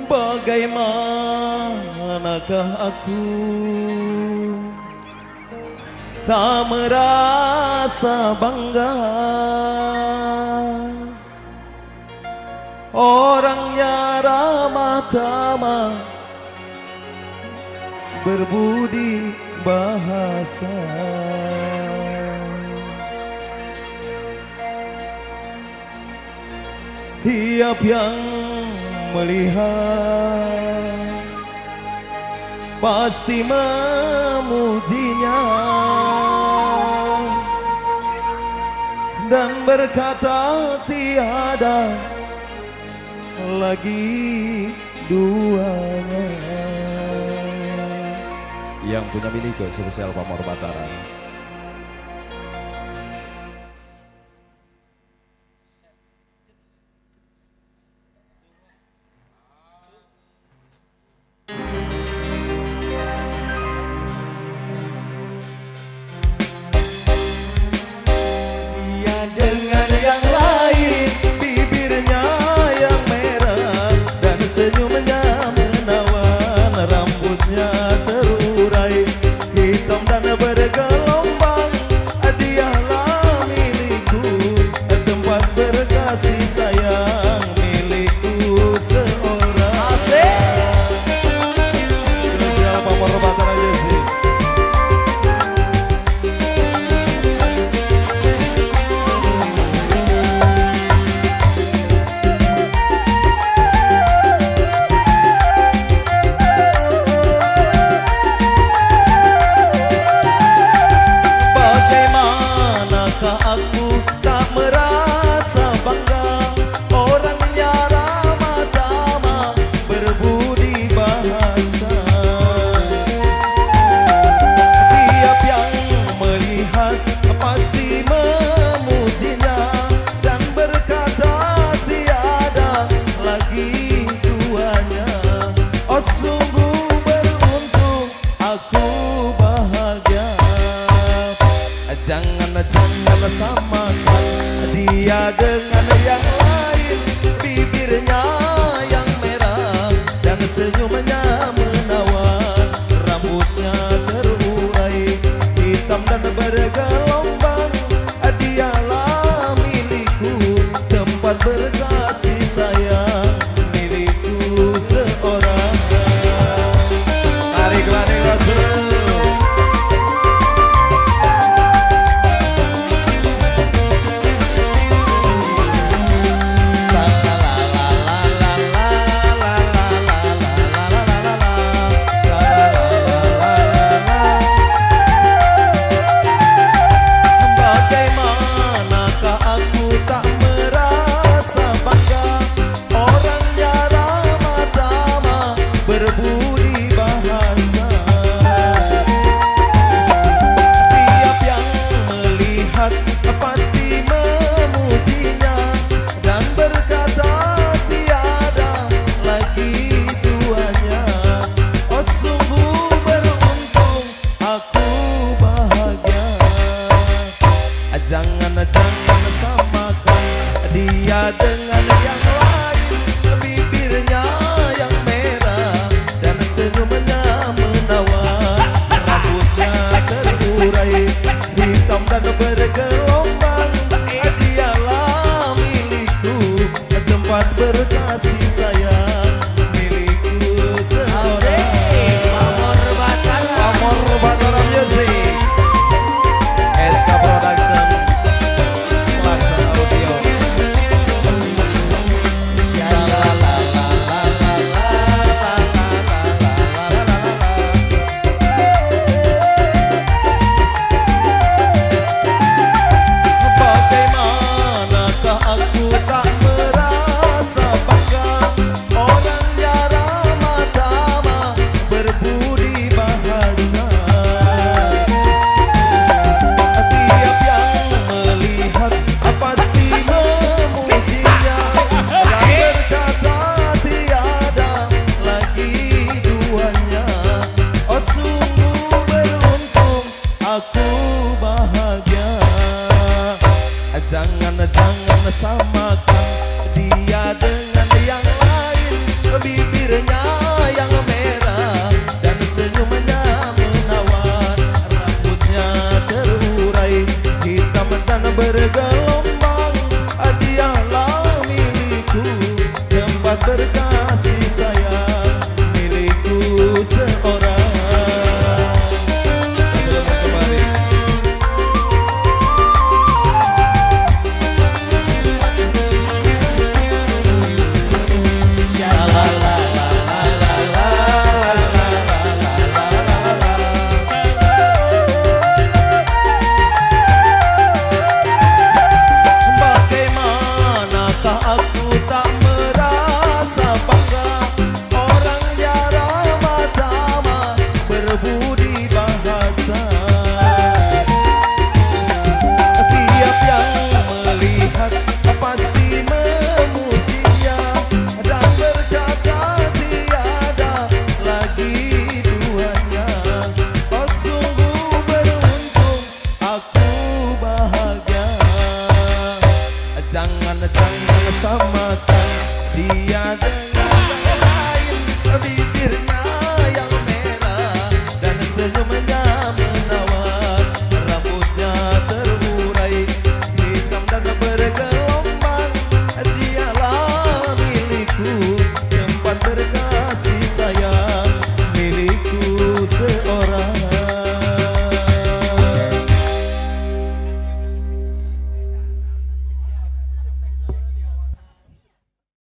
Bagaimanakah aku tak merasa bangga, orangnya ramah tamah, berbudi bahasa. Tiap yang melihat pasti memujinya dan berkata tiada lagi duanya. Yang punya Miniko spesial Pamor Mataram. Dengan yang lain, bibirnya yang merah dan senyumnya menawan, rambutnya terurai hitam dan bergelombang. Dialah milikku, tempat berkasih sayang, milikku seorang. Asik. Spesial Pamor Mataram aja sih. Aku tak merasa bangga, orangnya ramah tamah, berbudi bahasa. Tiap yang melihat pasti memujinya dan berkata tiada lagi duanya. Oh sungguh beruntung aku bahagia. Jangan samakan dia dengan yang lain, bibirnya yang merah dan senyumnya menawan, rambutnya terurai hitam dan bergelombang. Dialah milikku, tempat berkasih sayang, milikku seorang. Tariklah dewasa. Berbudi bahasa. Tiap yang melihat pasti memujinya dan berkata tiada lagi duanya. Oh sungguh beruntung aku bahagia. Jangan samakan dia dengan yang lain, bibirnya yang merah dan senyumnya menawan, rambutnya terurai hitam dan bergelombang. Dialah milikku, tempat berkasih sayang, milikku seorang. Pamor Mataram Music, SK Production, Laksan Audio. Bagaimanakah aku tak merasa bangga, orangnya ramah tamah, berbudi bahasa. Tiap yang melihat pasti memujinya dan berkata tiada lagi duanya. Oh sungguh beruntung aku bahagia. Jangan sama terkasih sayang milikku seorang. Jangan samakan dia dengan